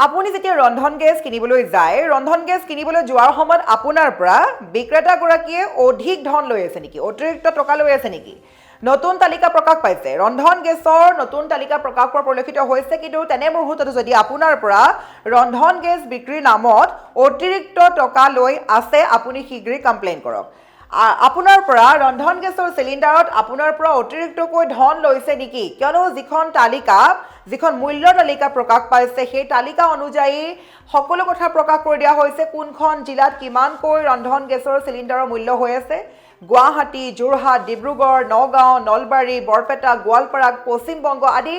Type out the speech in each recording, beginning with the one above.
আপুনি যেতিয়া ৰন্ধন গেছ কিনিবলৈ যায় ৰন্ধন গেছ কিনিবলৈ যোৱাৰ সময়ত আপোনাৰ পৰা বিক্ৰেতাগৰাকীয়ে অধিক ধন লৈ আছে নেকি অতিৰিক্ত টকা লৈ আছে নেকি নতুন তালিকা প্ৰকাশ পাইছে ৰন্ধন গেছৰ নতুন তালিকা প্ৰকাশ পোৱা পৰিলক্ষিত হৈছে কিন্তু তেনে মুহূৰ্তত যদি আপোনাৰ পৰা ৰন্ধন গেছ বিক্ৰীৰ নামত অতিৰিক্ত টকা লৈ আছে আপুনি শীঘ্ৰেই কমপ্লেইন কৰক আপোনাৰ পৰা ৰন্ধন গেছৰ চিলিণ্ডাৰত আপোনাৰ পৰা অতিৰিক্তকৈ ধন লৈছে নেকি কিয়নো যিখন মূল্য তালিকা প্ৰকাশ পাইছে সেই তালিকা অনুযায়ী সকলো কথা প্ৰকাশ কৰি দিয়া হৈছে কোনখন জিলাত কিমানকৈ ৰন্ধন গেছৰ চিলিণ্ডাৰৰ মূল্য হৈ আছে গুৱাহাটী যোৰহাট ডিব্ৰুগড় নগাঁও নলবাৰী বৰপেটা গোৱালপাৰা পশ্চিম বংগ আদি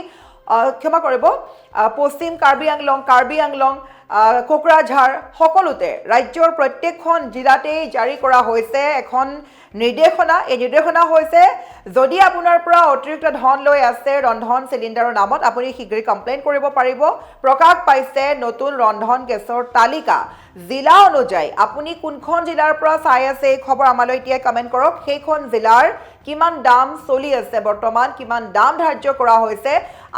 ক্ষমা কৰিব পশ্চিম কাৰ্বি আংলং কোকৰাঝাৰ সকলোতে ৰাজ্যৰ প্ৰত্যেকখন জিলাতেই জাৰি কৰা হৈছে এখন নিৰ্দেশনা এই নিৰ্দেশনা হৈছে যদি আপোনাৰ পৰা অতিৰিক্ত ধন লৈ আছে ৰন্ধন চিলিণ্ডাৰৰ নামত আপুনি শীঘ্ৰেই কমপ্লেইন কৰিব পাৰিব প্ৰকাশ পাইছে নতুন ৰন্ধন গেছৰ তালিকা জিলা অনুযায়ী আপুনি কোনখন জিলাৰ পৰা চাই আছে এই খবৰ আমালৈ এতিয়া কমেণ্ট কৰক সেইখন জিলাৰ কিমান দাম চলি আছে বৰ্তমান কিমান দাম ধাৰ্য কৰা হৈছে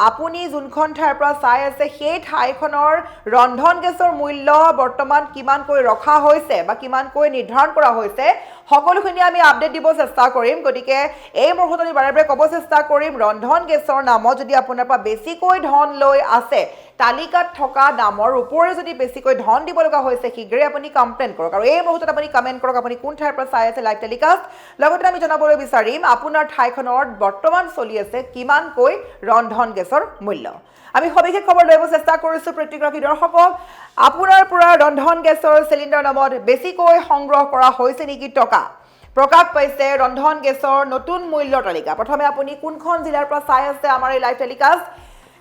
আপুনি যোনখন ঠাইৰ পৰা চাই আছে সেই ঠাইখনৰ ৰন্ধন গেছৰ মূল্য বৰ্তমান কিমানকৈ ৰখা হৈছে বা কিমানকৈ নিৰ্ধাৰণ কৰা হৈছে সকলোখিনি আমি আপডেট দিব চেষ্টা কৰিম গতিকে এই মুহূৰ্তত আমি বাৰে বাৰে ক'ব চেষ্টা কৰিম ৰন্ধন গেছৰ নামত যদি আপোনাৰ পৰা বেছিকৈ ধন লৈ আছে তালিকাত থকা দামৰ ওপৰে যদি বেছিকৈ ধন দিব লগা হৈছে শীঘ্ৰেই আপুনি কমপ্লেইন কৰক আৰু এই মুহূৰ্তত আপুনি কমেণ্ট কৰক আপুনি কোন ঠাইৰ পৰা চাই আছে লাইভ টেলিকাষ্ট লগতে আমি জনাবলৈ বিচাৰিম আপোনাৰ ঠাইখনত বৰ্তমান চলি আছে কিমানকৈ ৰন্ধন গেছৰ মূল্য আমি সবিশেষ খবৰ লৈ চেষ্টা কৰিছোঁ প্ৰত্যেকগৰাকী দৰ্শকক আপোনাৰ পৰা ৰন্ধন গেছৰ চিলিণ্ডাৰ নামত বেছিকৈ সংগ্ৰহ কৰা হৈছে নেকি টকা প্ৰকাশ পাইছে ৰন্ধন গেছৰ নতুন মূল্য তালিকা প্ৰথমে আপুনি কোনখন জিলাৰ পৰা চাই আছে আমাৰ এই লাইভ টেলিকাষ্ট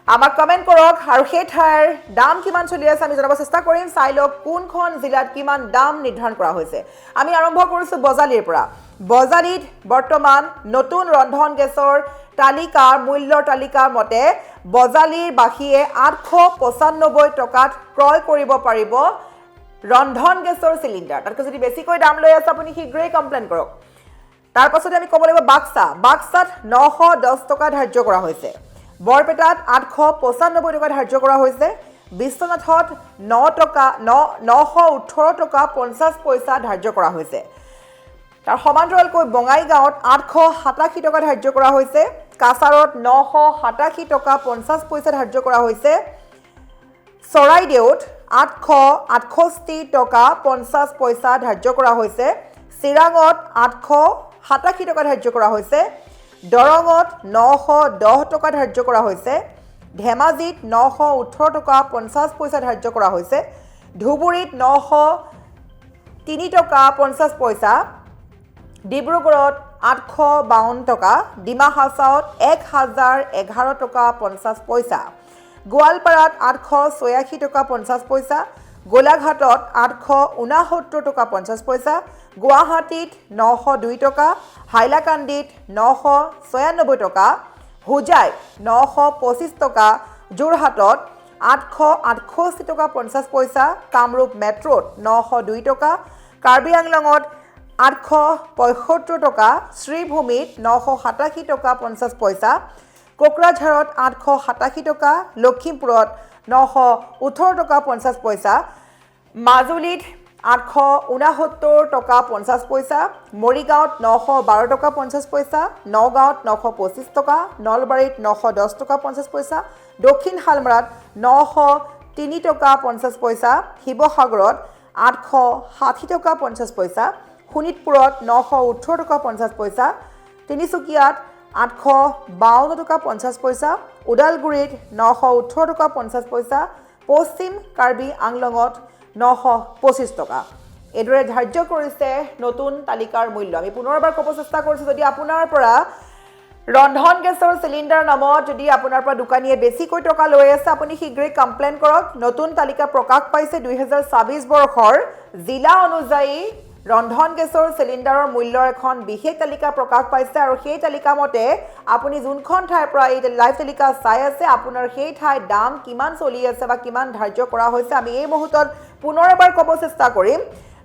আমাক কমেণ্ট কৰক আৰু সেই ঠাইৰ দাম কিমান চলি আছে আমি জনাব চেষ্টা কৰিম চাই লওক কোনখন জিলাত কিমান দাম নিৰ্ধাৰণ কৰা হৈছে আমি আৰম্ভ কৰিছোঁ বজালীৰ পৰা বজালীত বৰ্তমান নতুন ৰন্ধন গেছৰ তালিকাৰ মূল্যৰ তালিকাৰ মতে বজালীৰ বাসীয়ে 895 টকাত ক্ৰয় কৰিব পাৰিব ৰন্ধন গেছৰ চিলিণ্ডাৰ তাতকৈ যদি বেছিকৈ দাম লৈ আছে আপুনি শীঘ্ৰেই কমপ্লেইন কৰক তাৰ পাছতে আমি ক'ব লাগিব বাক্সাত 910 টকা ধাৰ্য কৰা হৈছে বৰপেটাত 895 টকা ধাৰ্য কৰা হৈছে বিশ্বনাথত 918 টকা 50 পইচা ধাৰ্য কৰা হৈছে তাৰ সমান্তৰালকৈ বঙাইগাঁৱত 887 টকা ধাৰ্য কৰা হৈছে কাছাৰত 987 টকা 50 পইচা ধাৰ্য কৰা হৈছে চৰাইদেউত 868 টকা 50 পইচা ধাৰ্য কৰা হৈছে চিৰাঙত 887 টকা ধাৰ্য কৰা হৈছে দৰঙত 910 টকা ধাৰ্য কৰা হৈছে ধেমাজিত 918 টকা 50 পইচা ধাৰ্য কৰা হৈছে ধুবুৰীত 903 টকা 50 পইচা ডিব্ৰুগড়ত 852 টকা ডিমা হাছাওত 1011 টকা 50 পইচা গোৱালপাৰাত 886 টকা 50 পইচা গোলাঘাটত 869 টকা 50 পইচা গুৱাহাটীত 902 টকা হাইলাকান্দিত 996 টকা হোজাইত 925 টকা যোৰহাটত 868 টকা 50 পইচা কামৰূপ মেট্ৰত 902 টকা কাৰ্বি আংলঙত 875 টকা শ্ৰীভূমিত 987 টকা 50 পইচা কোকৰাঝাৰত 887 টকা লখিমপুৰত 918 টকা 50 পইচা মাজুলীত 869 টকা 50 পইচা মৰিগাঁৱত 912 টকা 50 পইচা নগাঁৱত 925 টকা নলবাৰীত 910 টকা 50 পইচা দক্ষিণ শালমৰাত 903 টকা 50 পইচা শিৱসাগৰত 860 টকা 50 পইচা শোণিতপুৰত 918 টকা 50 পইচা তিনিচুকীয়াত 852 টকা 50 পইচা ওদালগুৰিত 918 টকা 50 পইচা পশ্চিম কাৰ্বি আংলঙত 925 টকা এইদৰে ধাৰ্য কৰিছে নতুন তালিকাৰ মূল্য আমি পুনৰবাৰ ক'ব চেষ্টা কৰিছোঁ যদি আপোনাৰ পৰা ৰন্ধন গেছৰ চিলিণ্ডাৰ নামত যদি আপোনাৰ পৰা দোকানীয়ে বেছিকৈ টকা লৈ আছে আপুনি শীঘ্ৰেই কমপ্লেইন কৰক নতুন তালিকা প্ৰকাশ পাইছে 2024 বৰ্ষৰ জিলা অনুযায়ী ৰন্ধন গেছৰ চিলিণ্ডাৰৰ মূল্যৰ এখন বিশেষ তালিকা প্ৰকাশ পাইছে আৰু সেই তালিকা মতে আপুনি যোনখন ঠাইৰ পৰা এই লাইভ তালিকা চাই আছে আপোনাৰ সেই ঠাইৰ দাম কিমান চলি আছে বা কিমান ধাৰ্য কৰা হৈছে আমি এই মুহূৰ্তত পুনৰ এবাৰ ক'ব চেষ্টা কৰিম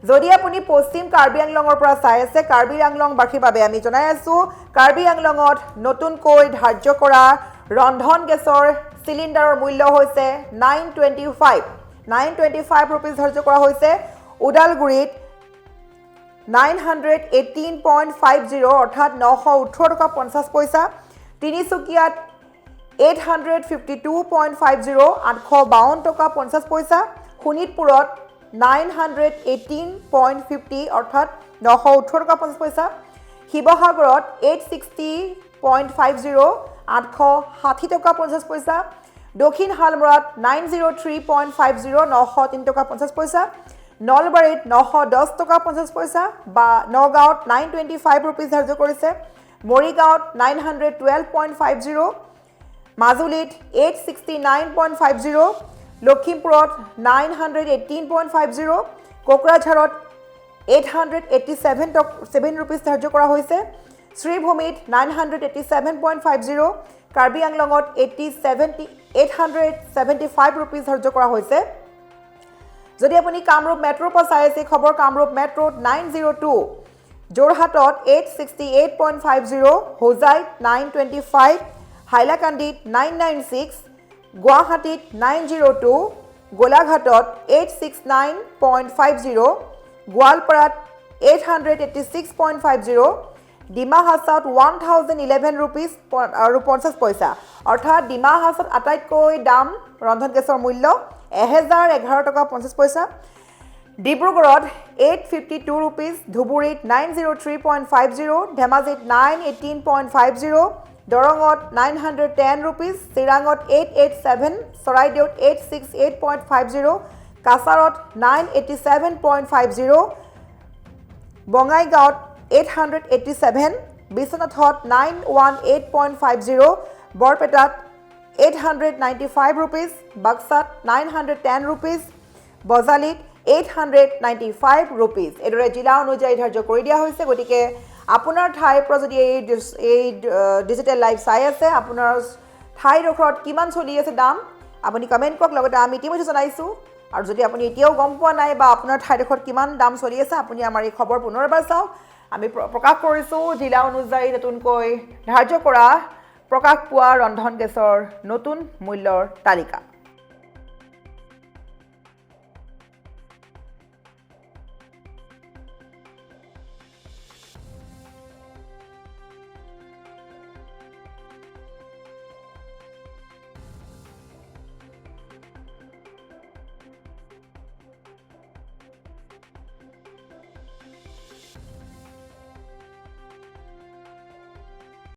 যদি আপুনি পশ্চিম কাৰ্বি আংলঙৰ পৰা চাই আছে কাৰ্বি আংলঙবাসীৰ বাবে আমি জনাই আছোঁ কাৰ্বি আংলঙত নতুনকৈ ধাৰ্য কৰা ৰন্ধন গেছৰ চিলিণ্ডাৰৰ মূল্য হৈছে 925 925 rupees ধাৰ্য কৰা হৈছে ওদালগুৰিত 918.50 অৰ্থাৎ 918 টকা 50 পইচা তিনিচুকীয়াত 852.50 852 টকা 50 পইচা শোণিতপুৰত 918.50 অৰ্থাৎ 918 টকা 50 পইচা শিৱসাগৰত 860.50 860 টকা 50 পইচা দক্ষিণ হালমৰাত 903.50 903 টকা 50 পইচা নলবাৰীত 910 টকা 50 পইচা বা নগাঁৱত 925 rupees ধাৰ্য কৰিছে মৰিগাঁৱত 912.50 মাজুলীত 869.50 লখিমপুৰত 918.50 কোকৰাঝাৰত 887 rupees ধাৰ্য কৰা হৈছে শ্ৰীভূমিত 987.50 কাৰ্বি আংলঙত 875 rupees ধাৰ্য কৰা হৈছে যদি আপুনি কামৰূপ মেট্ৰ' পৰা চাই আছে খবৰ কামৰূপ মেট্ৰ'ত 902 যোৰহাটত 868.50 হোজাইত 925 হাইলাকান্দিত 996 গুৱাহাটীত 902 গোলাঘাটত 869.50 গোৱালপাৰাত 886.50 ডিমা হাছাওত 1011 rupees আৰু 50 পইচা অৰ্থাৎ ডিমা হাছাওত আটাইতকৈ দাম ৰন্ধন গেছৰ মূল্য 1011 টকা 50 পইচা ডিব্ৰুগড়ত 852 rupees ধুবুৰীত 903.50 ধেমাজিত 918.50 দৰঙত 910 rupees চিৰাঙত 887 চৰাইদেউত 868.50 কাছাৰত 987.50 বঙাইগাঁৱত 887 বিশ্বনাথত 918.50 বৰপেটাত 895 rupees বাক্সাত 910 rupees বজালিত 895 rupees এদৰে জিলা অনুযায়ী ধাৰ্য কৰি দিয়া হৈছে গতিকে আপোনাৰ ঠাইৰ পৰা যদি এই ডিজিটেল লাইভ চাই আছে আপোনাৰ ঠাইডোখৰত কিমান চলি আছে দাম আপুনি কমেণ্ট কৰক লগতে আমি ইতিমধ্যে জনাইছোঁ আৰু যদি আপুনি এতিয়াও গম পোৱা নাই বা আপোনাৰ ঠাইডোখৰত কিমান দাম চলি আছে আপুনি আমাৰ এই খবৰ পুনৰবাৰ চাওক আমি প্ৰকাশ কৰিছোঁ জিলা অনুযায়ী নতুনকৈ ধাৰ্য কৰা প্ৰকাশ পোৱা ৰন্ধন গেছৰ নতুন মূল্যৰ তালিকা